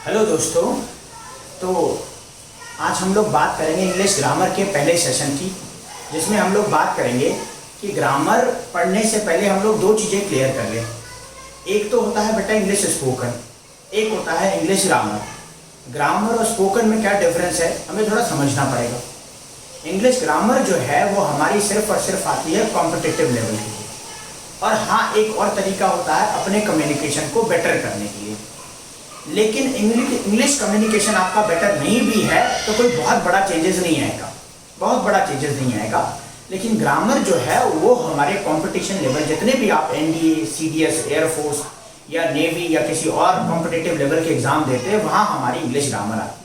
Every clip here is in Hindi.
हेलो दोस्तों। तो आज हम लोग बात करेंगे इंग्लिश ग्रामर के पहले सेशन की, जिसमें हम लोग बात करेंगे कि ग्रामर पढ़ने से पहले हम लोग दो चीज़ें क्लियर कर लें। एक तो होता है बेटा इंग्लिश स्पोकन, एक होता है इंग्लिश ग्रामर। ग्रामर और स्पोकन में क्या डिफरेंस है हमें थोड़ा समझना पड़ेगा। इंग्लिश ग्रामर जो है वो हमारी सिर्फ और सिर्फ आती है कॉम्पिटिटिव लेवल के लिए, और हाँ एक और तरीका होता है अपने कम्युनिकेशन को बेटर करने के लिए। लेकिन इंग्लिश कम्युनिकेशन आपका बेटर नहीं भी है तो कोई बहुत बड़ा चेंजेस नहीं आएगा, लेकिन ग्रामर जो है वो हमारे कंपटीशन लेवल, जितने भी आप एनडीए, सीडीएस, एयरफोर्स या नेवी या किसी और कॉम्पिटिटिव लेवल के एग्जाम देते हैं, वहाँ हमारी इंग्लिश ग्रामर आती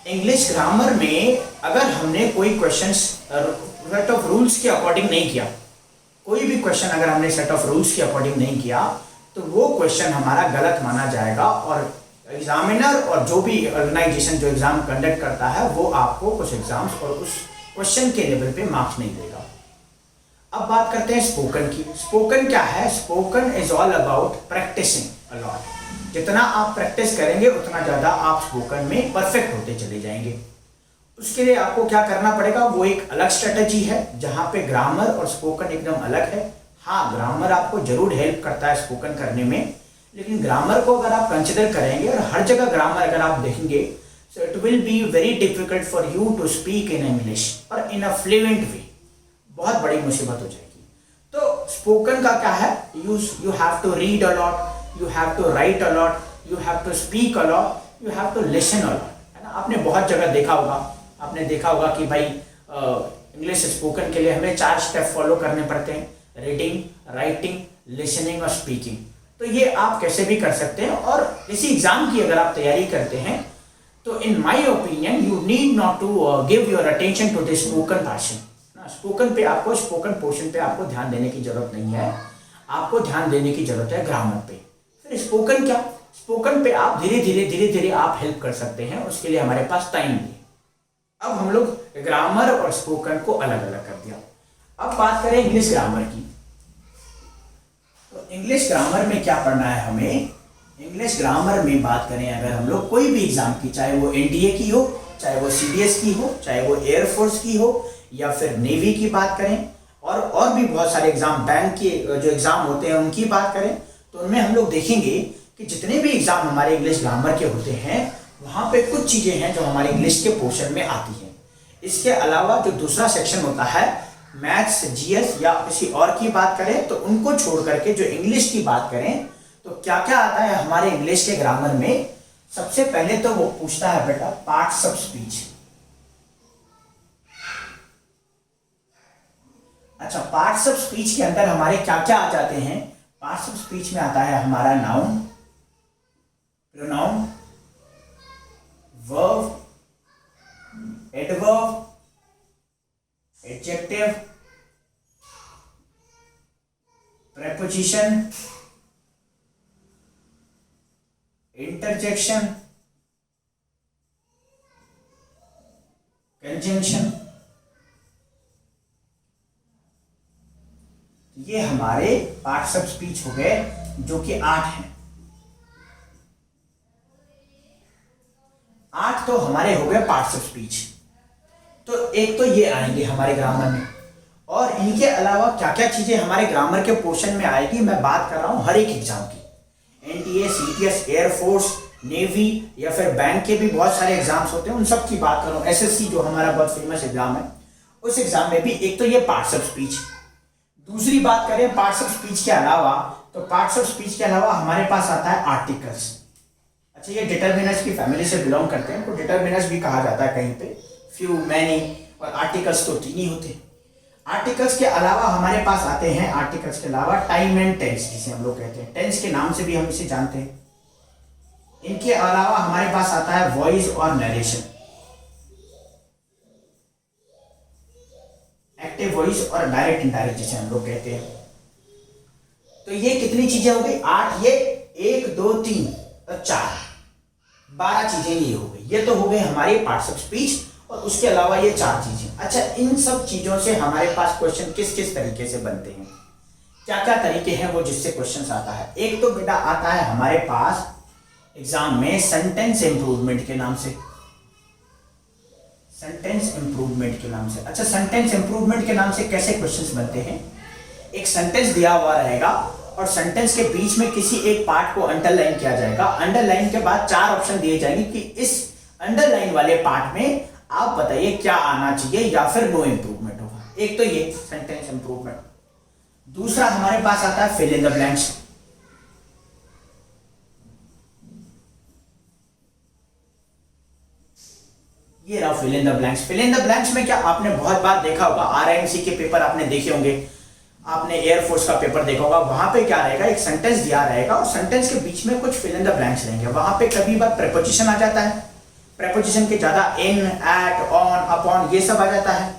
है। इंग्लिश ग्रामर में अगर हमने कोई क्वेश्चन सेट ऑफ रूल्स के अकॉर्डिंग नहीं किया, कोई भी क्वेश्चन अगर हमने सेट ऑफ रूल्स के अकॉर्डिंग नहीं किया तो वो क्वेश्चन हमारा गलत माना जाएगा, और एग्जामिनर और जो भी ऑर्गेनाइजेशन जो एग्जाम कंडक्ट करता है वो आपको कुछ एग्जाम्स और उस क्वेश्चन के लेवल पे मार्क्स नहीं देगा। अब बात करते हैं स्पोकन की। स्पोकन क्या है? Spoken is all about practising a lot. जितना आप प्रैक्टिस करेंगे उतना ज़्यादा आप स्पोकन में परफेक्ट होते चले जाएंगे। उसके लिए आपको क्या करना पड़ेगा, वो एक अलग स्ट्रेटजी है जहाँ पे ग्रामर और स्पोकन एकदम अलग है। हाँ, ग्रामर आपको जरूर हेल्प करता है स्पोकन करने में, लेकिन ग्रामर को अगर आप कंसिडर करेंगे और हर जगह ग्रामर अगर आप देखेंगे, so it will be very difficult for you to speak in English और इन अ फ्लुएंट वे। बहुत बड़ी मुसीबत हो जाएगी। तो स्पोकन का क्या है, you have to read a lot, you have to write a lot, you have to speak a lot, you have to listen a lot, है ना। आपने बहुत जगह देखा होगा कि भाई इंग्लिश स्पोकन के लिए हमें 4 स्टेप फॉलो करने पड़ते हैं: रीडिंग, राइटिंग, लिसनिंग और स्पीकिंग। तो ये आप कैसे भी कर सकते हैं, और किसी एग्जाम की अगर आप तैयारी करते हैं तो in my opinion you need not to give your attention to the spoken portion. Spoken portion पे आपको ध्यान देने की जरूरत नहीं है, आपको ध्यान देने की जरूरत है ग्रामर पे। फिर स्पोकन क्या? स्पोकन पे आप धीरे धीरे आप हेल्प कर सकते हैं, उसके लिए हमारे पास टाइम भी है। अब हम लोग ग्रामर और स्पोकन को अलग अलग कर दिया। अब बात करें इंग्लिश ग्रामर की। तो इंग्लिश ग्रामर में क्या पढ़ना है हमें? इंग्लिश ग्रामर में बात करें अगर हम लोग कोई भी एग्जाम की, चाहे वो एनडीए की हो, चाहे वो सीडीएस की हो, चाहे वो एयरफोर्स की हो, या फिर नेवी की बात करें, और भी बहुत सारे एग्जाम, बैंक के जो एग्जाम होते हैं उनकी बात करें, तो उनमें हम लोग देखेंगे कि जितने भी एग्जाम हमारे इंग्लिश ग्रामर के होते हैं वहाँ पे कुछ चीज़ें हैं जो हमारे इंग्लिश के पोर्शन में आती हैं। इसके अलावा जो दूसरा सेक्शन होता है मैथ्स, जीएस या किसी और की बात करें, तो उनको छोड़ करके जो इंग्लिश की बात करें तो क्या क्या आता है हमारे इंग्लिश के ग्रामर में। सबसे पहले तो वो पूछता है बेटा पार्ट्स ऑफ स्पीच। अच्छा, पार्ट्स ऑफ स्पीच के अंदर हमारे क्या क्या आ जाते हैं? पार्ट्स ऑफ स्पीच में आता है हमारा noun, pronoun, verb, adverb, adjective, preposition, interjection, conjunction। ये हमारे पार्ट्स ऑफ स्पीच हो गए, जो कि 8 हैं। 8 तो हमारे हो गए पार्ट्स ऑफ स्पीच। तो एक तो ये आएंगे हमारे ग्रामर में, और इनके अलावा क्या क्या चीजें हमारे ग्रामर के पोर्शन में आएगी, मैं बात कर रहा हूं हर एक एग्जाम की। एनडीए, सीडीएस, एयरफोर्स, नेवी या फिर बैंक के भी बहुत सारे एग्जाम्स होते हैं, उन सब की बात कर रहा हूं। एसएससी जो हमारा बहुत फेमस एग्जाम है, उस एग्जाम में भी एक तो ये पार्ट्स ऑफ स्पीच। दूसरी बात करें पार्ट्स ऑफ स्पीच के अलावा, तो पार्ट्स ऑफ स्पीच के अलावा हमारे पास आता है आर्टिकल्स। अच्छा, ये डिटर्मिनर्स की फैमिली से बिलोंग करते हैं, तो डिटर्मिनर्स भी कहा जाता है कहीं पे, फ्यू, मैनी, और आर्टिकल्स तो 3 ही होते हैं। आर्टिकल्स के अलावा हमारे पास आते हैं, आर्टिकल्स के अलावा टाइम एंड टेंस, जिसे हम लोग कहते हैं, टेंस के नाम से भी हम इसे जानते हैं। इनके अलावा हमारे पास आता है वॉइस और नरेशन, एक्टिव वॉइस और डायरेक्ट इनडायरेक्ट जिसे हम लोग कहते हैं। तो ये कितनी चीजें हो गई? 8। ये 1 2 3 और 4, 12 चीजें ये हो गई। ये तो हो गए हमारे पार्ट्स ऑफ स्पीच, और उसके अलावा ये 4 चीजें। अच्छा, इन सब चीजों से हमारे पास क्वेश्चन किस किस तरीके से बनते हैं, क्या क्या तरीके हैं वो जिससे क्वेश्चन आता है? एक तो बेटा आता है हमारे पास एग्जाम में सेंटेंस इंप्रूवमेंट के नाम से, सेंटेंस इंप्रूवमेंट के नाम से। अच्छा, सेंटेंस इंप्रूवमेंट के नाम से कैसे क्वेश्चंस बनते हैं? एक सेंटेंस दिया हुआ रहेगा और सेंटेंस के बीच में किसी एक पार्ट को अंडरलाइन किया जाएगा। अंडरलाइन के बाद 4 ऑप्शन दिए जाएंगे कि इस अंडरलाइन वाले पार्ट में आप बताइए क्या आना चाहिए या फिर नो इंप्रूवमेंट होगा। एक तो ये सेंटेंस इंप्रूवमेंट। दूसरा हमारे पास आता है फिल इन द ब्लैंक्स। ये रहा fill in the blanks. Fill in the blanks में क्या आपने बहुत बार देखा होगा, आरआईएमसी के पेपर आपने देखे होंगे, आपने एयरफोर्स का पेपर देखा होगा। वहां पे क्या रहेगा, एक सेंटेंस दिया रहेगा और सेंटेंस के बीच में कुछ फिल इन द ब्लैंक्स रहेंगे। वहां पे कभी बार प्रेपोजिशन आ जाता है, प्रेपोजिशन के ज्यादा इन, एट, ऑन, अपॉन ये सब आ जाता है,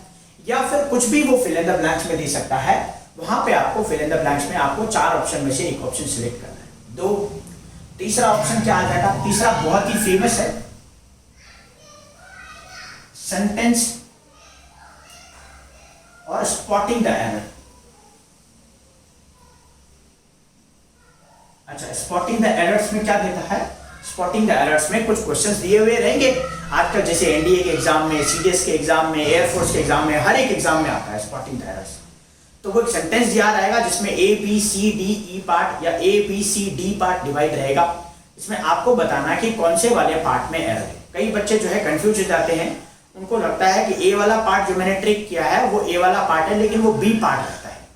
या फिर कुछ भी वो फिल इन द ब्लैंक्स में दे सकता है। वहां पे आपको फिल इन द ब्लैंक्स में आपको 4 ऑप्शन में से एक ऑप्शन सिलेक्ट करना है। 2, तीसरा ऑप्शन क्या आ जाएगा? तीसरा बहुत ही फेमस है, सेंटेंस और स्पॉटिंग द एरर। अच्छा, स्पॉटिंग द एरर्स में क्या देता है? स्पॉटिंग द एरर्स में कुछ क्वेश्चंस दिए हुए रहेंगे आजकल, जैसे एनडीए के एग्जाम में, सीडीएस के एग्जाम में, एयरफोर्स के एग्जाम में, हर एक एग्जाम में आता है स्पॉटिंग द एरर्स। तो वो एक सेंटेंस दिया रहेगा जिसमें A B C D E part या A B C D part divide रहेगा। इसमें आपको बताना है कि कौन से वाले पार्ट में एरर है। कई बच्चे जो है कंफ्यूज हो जाते हैं, उनको लगता है कि ए वाला पार्ट जो मैंने ट्रिक किया है वो ए वाला पार्ट है, लेकिन वो बी पार्ट रहता है।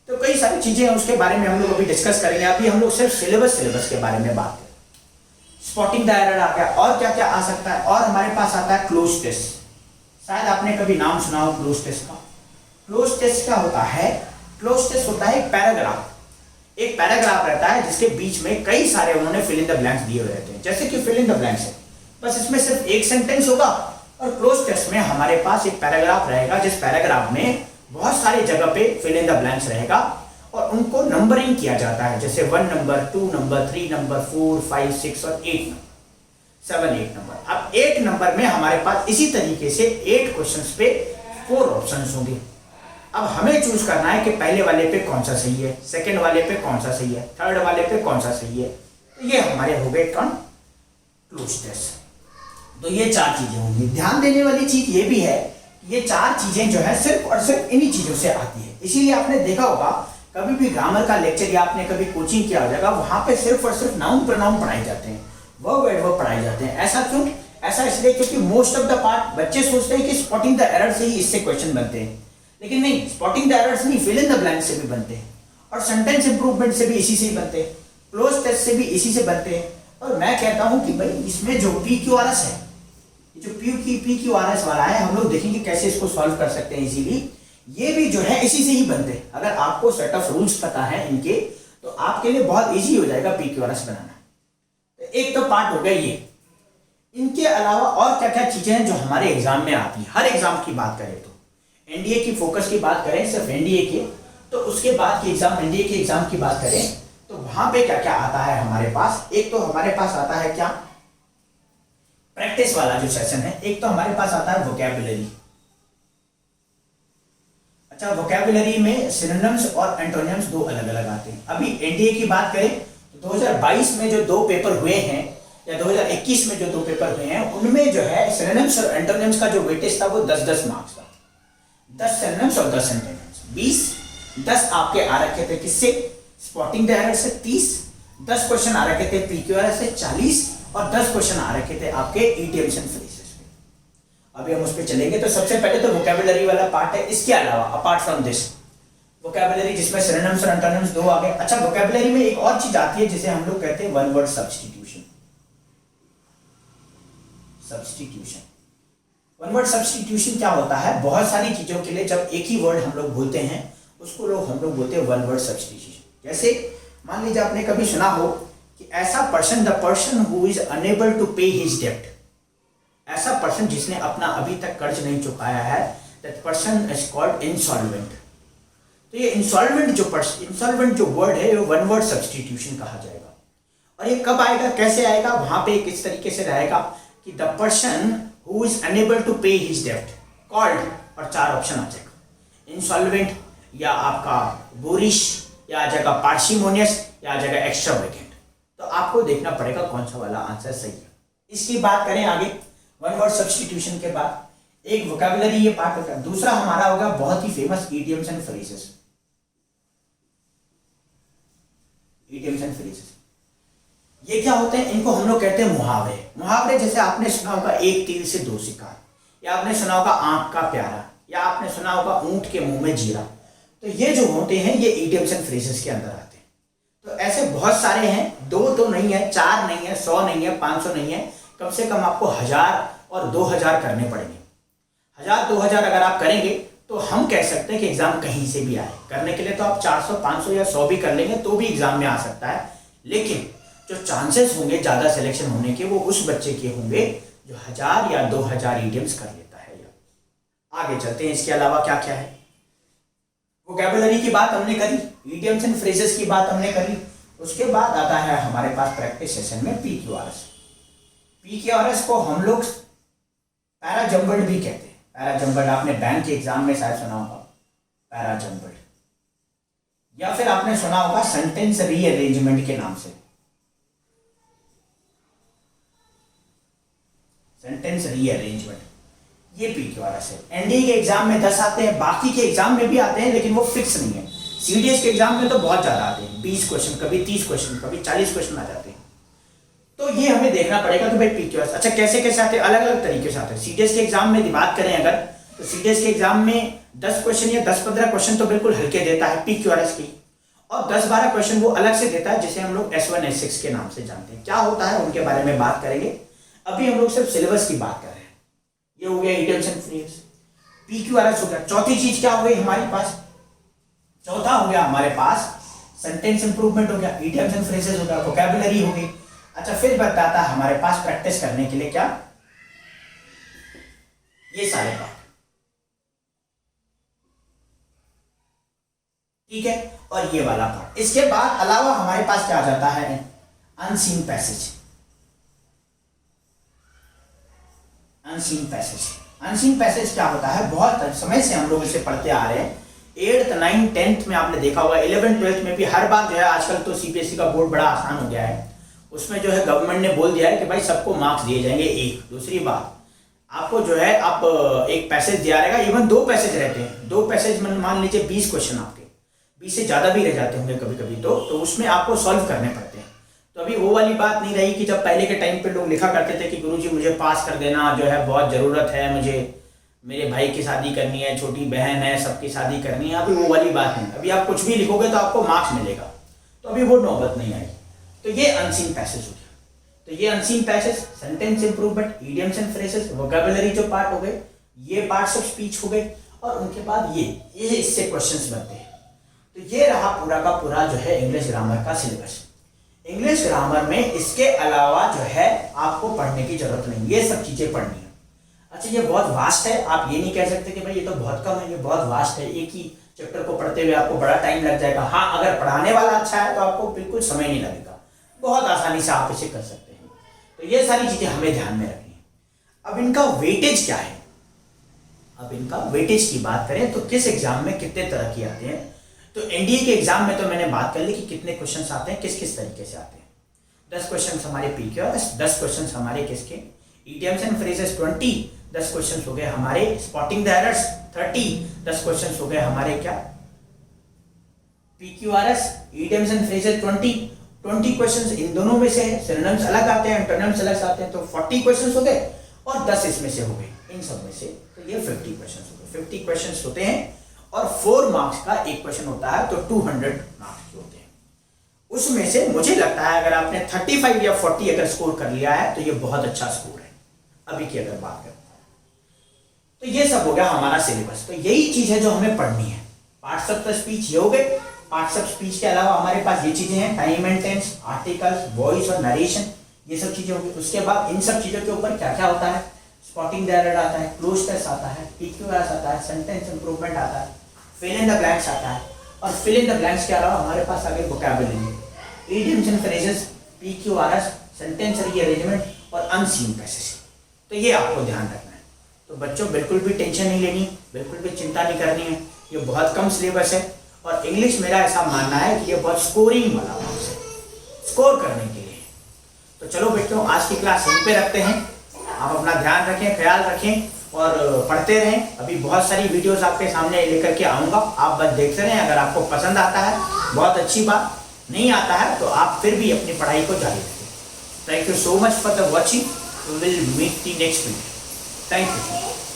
तो कई सारी चीजें हैं, उसके बारे में हम लोग अभी डिस्कस करेंगे। अभी हम लोग सिर्फ सिलेबस के बारे में बात करें। स्पॉटिंग द एरर आ गया, और क्या क्या आ सकता है? और हमारे पास आता है क्लोज टेस्ट। शायद आपने कभी नाम सुना हो क्लोज टेस्ट का। क्लोज टेस्ट क्या होता है? क्लोज टेस्ट होता है एक पैराग्राफ। एक पैराग्राफ रहता है जिसके बीच में कई सारे उन्होंने फिल इन द ब्लैंक्स दिए हुए रहते हैं, जैसे कि फिल इन द ब्लैंक्स है, बस इसमें सिर्फ एक सेंटेंस होगा। और क्लोज टेस्ट में हमारे पास एक पैराग्राफ रहेगा, जिस पैराग्राफ में बहुत सारी जगह पे फिल इन द ब्लैंक्स रहेगा और उनको नंबरिंग किया जाता है, जैसे 1 नंबर, 2 नंबर, 3 नंबर, 4, 5, 6 और 8 नंबर, 7, 8 नंबर। अब 8 नंबर में हमारे पास इसी तरीके से 8 क्वेश्चंस पे 4 ऑप्शंस होंगे। अब हमें चूज करना है कि पहले वाले पे कौन सा सही है, सेकंड वाले पे कौन सा सही है, थर्ड वाले पे कौन सा सही है। तो ये हमारे हो गए क्लोज टेस्ट। तो ये 4 चीजें होंगी। ध्यान देने वाली चीज ये भी है, ये 4 चीजें जो है सिर्फ और सिर्फ इन्हीं चीजों से आती है। इसीलिए आपने देखा होगा कभी भी ग्रामर का लेक्चर या आपने कभी कोचिंग किया हो जाएगा, वहां पे सिर्फ और सिर्फ नाउन प्रोनाउन पढ़ाए जाते हैं, वर्ब एडवर्ब पढ़ाए जाते हैं। ऐसा क्यों? ऐसा इसलिए क्योंकि मोस्ट ऑफ द पार्ट बच्चे सोचते हैं कि स्पॉटिंग द एरर से ही इससे क्वेश्चन बनते हैं, लेकिन नहीं, स्पॉटिंग द एरर्स नहीं, फिल इन द ब्लैंक से भी बनते हैं, और सेंटेंस इंप्रूवमेंट से भी इसी से ही बनते हैं, क्लोज टेस्ट से भी इसी से बनते हैं। और मैं कहता हूं कि भाई इसमें जो PQRS है, जो PQRS वाला है, हम लोग देखेंगे कैसे इसको सॉल्व कर सकते हैं इजीली। ये भी जो है इसी से ही बनते हैं। अगर आपको सेट ऑफ रूल्स पता है इनके, तो आपके लिए बहुत इजी हो जाएगा PQRS बनाना। तो एक तो पार्ट हो गया ये। इनके अलावा और क्या क्या चीजें हैं जो हमारे एग्जाम में आती है? हर एग्जाम की बात करें तो एनडीए की फोकस की बात करें, सिर्फ एनडीए के, तो उसके बाद की एग्जाम, एनडीए के एग्जाम की बात करें तो वहां पे क्या क्या आता है हमारे पास? एक तो हमारे पास आता है क्या, प्रैक्टिस वाला जो सेशन है। एक तो हमारे पास आता है वोकैबुलरी। अच्छा, वोकैबुलरी में सिनोनिम्स और एंटोनिम्स 2 अलग अलग आते हैं। अभी एनडीए की बात करें तो 2022 में जो 2 पेपर हुए हैं या 2021 में जो 2 पेपर हुए हैं, उनमें जो है सिनोनिम्स और एंटोनिम्स का जो वेटेज था वो 10-10 मार्क्स था। 10 सिनोनिम्स और 10 एंटोनिम्स, 20। 10 आपके आ रखे थे किससे? स्पॉटिंग द एरर से 30। 10 क्वेश्चन आ रखे थे PQRS से 40 और 10 क्वेश्चन आ रखे थे आपके इडियम्स एंड फ्रेजेस पे। अभी हम उस पर चलेंगे। तो सबसे पहले तो वोकैबुलरी वाला पार्ट है। इसके अलावा अपार्ट फ्रॉम दिस वोकैबुलरी, जिसमें सिनोनिम्स और एंटोनिम्स 2 आ गए। अच्छा, वोकैबुलरी में एक और चीज आती है जिसे हम लोग कहते हैं one word substitution. One word substitution क्या होता है? बहुत सारी चीजों के लिए जब एक ही वर्ड हम लोग बोलते हैं उसको हम लोग बोलते हैं वन वर्ड सब्स्टिट्यूशन। जैसे मान लीजिए आपने कभी सुना हो कि ऐसा person, the person who is unable to pay his डेब्ट, ऐसा पर्सन जिसने अपना अभी तक कर्ज नहीं चुकाया है, that person is called insolvent. तो ये इंसॉल्वेंट जो वर्ड है वो वन वर्ड सब्स्टिट्यूशन कहा जाएगा। और ये कब आएगा, कैसे आएगा? वहां पे किस तरीके से रहेगा कि the person who is unable to pay his डेब्ट कॉल्ड, और 4 ऑप्शन आ जाएगा, इंसॉल्वेंट या आपका बोरिश या आ जाएगा पार्सिमोनियस या आ जाएगा एक्स्ट्रावेगेंट। तो आपको देखना पड़ेगा कौन सा वाला आंसर सही है। इसकी बात करें आगे, वन वर्ड सब्स्टिट्यूशन के बाद एक वोकैबुलरी ये पार्ट होगा। दूसरा हमारा होगा बहुत ही famous idioms and phrases. Idioms and phrases ये क्या होते हैं? इनको हम लोग कहते हैं मुहावरे। मुहावरे जैसे आपने सुना होगा एक तीर से दो शिकार, या आपने सुना होगा आंख का प्यारा, या आपने सुना होगा ऊंट के मुंह में जीरा। तो ये जो होते हैं ये इडियम्स एंड फ्रेजेस के अंदर आते हैं। तो ऐसे बहुत सारे हैं, 2 तो नहीं है, 4 नहीं है, 100 नहीं है, 500 नहीं है, कम से कम आपको 1000 और 2000 करने पड़ेंगे। 1000-2000 अगर आप करेंगे तो हम कह सकते हैं कि एग्जाम कहीं से भी आए। करने के लिए तो आप 400, 500 या 100 भी कर लेंगे तो भी एग्जाम में आ सकता है, लेकिन जो चांसेस होंगे ज़्यादा सिलेक्शन होने के वो उस बच्चे के होंगे जो 1000 या 2000 इडियम्स कर लेता है। आगे चलते हैं, इसके अलावा क्या क्या है। वोकैबुलरी की बात हमने करी, इडियम्स एंड फ्रेजेस की बात हमने करी। उसके बाद आता है हमारे पास प्रैक्टिस सेशन में PQRS। PQRS को हम लोग पैरा जम्बल्ड भी कहते हैं। पैरा जम्बल्ड आपने बैंक के एग्जाम में शायद सुना होगा, पैरा जम्बल्ड, या फिर आपने सुना होगा सेंटेंस रीअरेंजमेंट के नाम से। सेंटेंस रीअरेंजमेंट ये PQRS है। एनडीए के एग्जाम में 10 आते हैं, बाकी के एग्जाम में भी आते हैं, लेकिन वो फिक्स नहीं है। सीडीएस के एग्जाम में तो बहुत ज्यादा आते हैं, 20 क्वेश्चन, कभी 30 क्वेश्चन, कभी 40 क्वेश्चन आ जाते हैं। तो ये हमें देखना पड़ेगा कि भाई PQRS अच्छा कैसे कैसे आते हैं, अलग अलग तरीके से आते हैं। सीडीएस के एग्जाम में बात करें अगर, तो सीडीएस के एग्जाम में 10 क्वेश्चन या 10-15 क्वेश्चन तो बिल्कुल हल्के देता है PQRS की, और 10-12 क्वेश्चन वो अलग से देता है जिसे हम लोग S1 S6 के नाम से जानते हैं। क्या होता है उनके बारे में बात करेंगे। अभी हम लोग सिर्फ सिलेबस की बात कर रहे हैं। ये हो गया इडियम्स एंड फ्रेजेस, PQRS हो गया। चौथी चीज क्या हो गई हमारे पास? चौथा हो गया हमारे पास सेंटेंस इंप्रूवमेंट हो गया, इडियम्स एंड फ्रेजेस हो गया, वोकैबुलरी हो गई। अच्छा फिर बताता है हमारे पास प्रैक्टिस करने के लिए क्या, ये सारे पार्ट, ठीक है, और ये वाला पार्ट। इसके बाद अलावा हमारे पास क्या आ जाता है? Unseen passage. Unseen passage, unseen passage क्या होता है? बहुत समय से हम लोग इसे पढ़ते आ रहे हैं। 8th 9th 10th में आपने देखा होगा, 11th 12th में भी हर बार जो है, आजकल तो सीबीएसई का बोर्ड बड़ा आसान हो गया है, उसमें जो है गवर्नमेंट ने बोल दिया है कि भाई सबको मार्क्स दिए जाएंगे 1। दूसरी बात आपको जो है आप एक पैसेज दिया रहेगा, इवन 2 पैसेज रहते हैं, 2 पैसेज मान लीजिए 20 क्वेश्चन आपके, 20 से ज़्यादा भी रह जाते होंगे कभी कभी, तो उसमें आपको सॉल्व करने पड़ते हैं। तो अभी वो वाली बात नहीं रही कि जब पहले के टाइम पे लोग लिखा करते थे कि गुरुजी मुझे पास कर देना, जो है बहुत ज़रूरत है मुझे, मेरे भाई की शादी करनी है, छोटी बहन है, सबकी शादी करनी है। अभी वो वाली बात नहीं, अभी आप कुछ भी लिखोगे तो आपको मार्क्स मिलेगा, तो अभी वो नौबत नहीं आई। तो ये अनसीन पैसेज हो गया। तो ये unseen passage, sentence improvement, idioms and phrases, vocabulary जो पार्ट हो गए, ये पार्ट्स ऑफ स्पीच हो गए, और उनके बाद ये इससे क्वेश्चंस बनते हैं। तो ये रहा पूरा का पूरा जो है इंग्लिश ग्रामर का सिलेबस। इंग्लिश ग्रामर में इसके अलावा जो है आपको पढ़ने की जरूरत नहीं, ये सब चीजें पढ़नी है। अच्छा ये बहुत वास्ट है, आप ये नहीं कह सकते कि भाई ये तो बहुत कम है, ये बहुत वास्ट है, एक ही चैप्टर को पढ़ते हुए आपको बड़ा टाइम लग जाएगा। हाँ अगर पढ़ाने वाला अच्छा है तो आपको बिल्कुल समय नहीं लगेगा, बहुत आसानी से आप इसे कर सकते हैं। तो ये सारी चीजें हमें ध्यान में रखनी है। अब इनका वेटेज क्या है? अब इनका वेटेज की बात करें तो किस एग्जाम में कितने तरह के आते हैं, तो एनडीए के एग्जाम में तो मैंने बात कर ली कि कितने क्वेश्चंस आते हैं, किस किस तरीके से आते हैं। 10 क्वेश्चंस हमारे PQRS, 10 क्वेश्चंस हमारे किसके, इडियम्स एंड फ्रेजेस 20, 10 क्वेश्चंस हो गए हमारे स्पॉटिंग द एरर्स 30, 10 क्वेश्चंस हो गए हमारे क्या PQRS, idioms and phrases 20 questions in दोनों में से है, सिनोनिम्स अलग आते हैं, एंटोनिम्स अलग आते हैं, तो 40 क्वेश्चंस हो गए, और 10 इसमें से हो गए, इन सब में से, तो ये 50 क्वेश्चंस हो गए। 50 क्वेश्चंस होते हैं, और 4 मार्क्स का एक क्वेश्चन होता है, तो 200 मार्क्स होते हैं। उसमें से मुझे लगता है अगर आपने 35 या 40 अगर स्कोर कर लिया है तो ये बहुत अच्छा स्कोर है अभी की अगर बात करें। तो ये सब हो गया हमारा सिलेबस। तो यही चीज है जो हमें पढ़नी है। पार्ट्स ऑफ द स्पीच ये हो गए। पार्ट्स ऑफ स्पीच के अलावा हमारे पास ये चीजें हैं, time and tense, articles, voice और नरेशन, ये सब चीजें होंगी। उसके बाद इन सब चीजों के ऊपर क्या क्या होता है, स्पॉटिंग द एरर आता है, क्लोज टेस्ट आता है, PQRS आता है, सेंटेंस इंप्रूवमेंट आता है, फिल इन द ब्लैंक्स आता है, और फिल इन द ब्लैंक्स के अलावा हमारे पास आ गए vocabulary, idioms and phrases, PQRS, sentence rearrangement और अनसीन पैसेज। तो ये आपको ध्यान रखना है। तो बच्चों बिल्कुल भी टेंशन नहीं लेनी, बिल्कुल भी चिंता नहीं करनी है, ये बहुत कम सिलेबस है। और इंग्लिश मेरा ऐसा मानना है कि ये बहुत स्कोरिंग वाला कोर्स है, स्कोर करने के लिए। तो चलो बेटियों, आज की क्लास यहीं पे रखते हैं। आप अपना ध्यान रखें, ख्याल रखें और पढ़ते रहें। अभी बहुत सारी वीडियोस आपके सामने लेकर के आऊँगा, आप बस देखते रहें। अगर आपको पसंद आता है बहुत अच्छी बात, नहीं आता है तो आप फिर भी अपनी पढ़ाई को जारी रखें। Thank you so much for the watching. We will meet the next video. Thank you.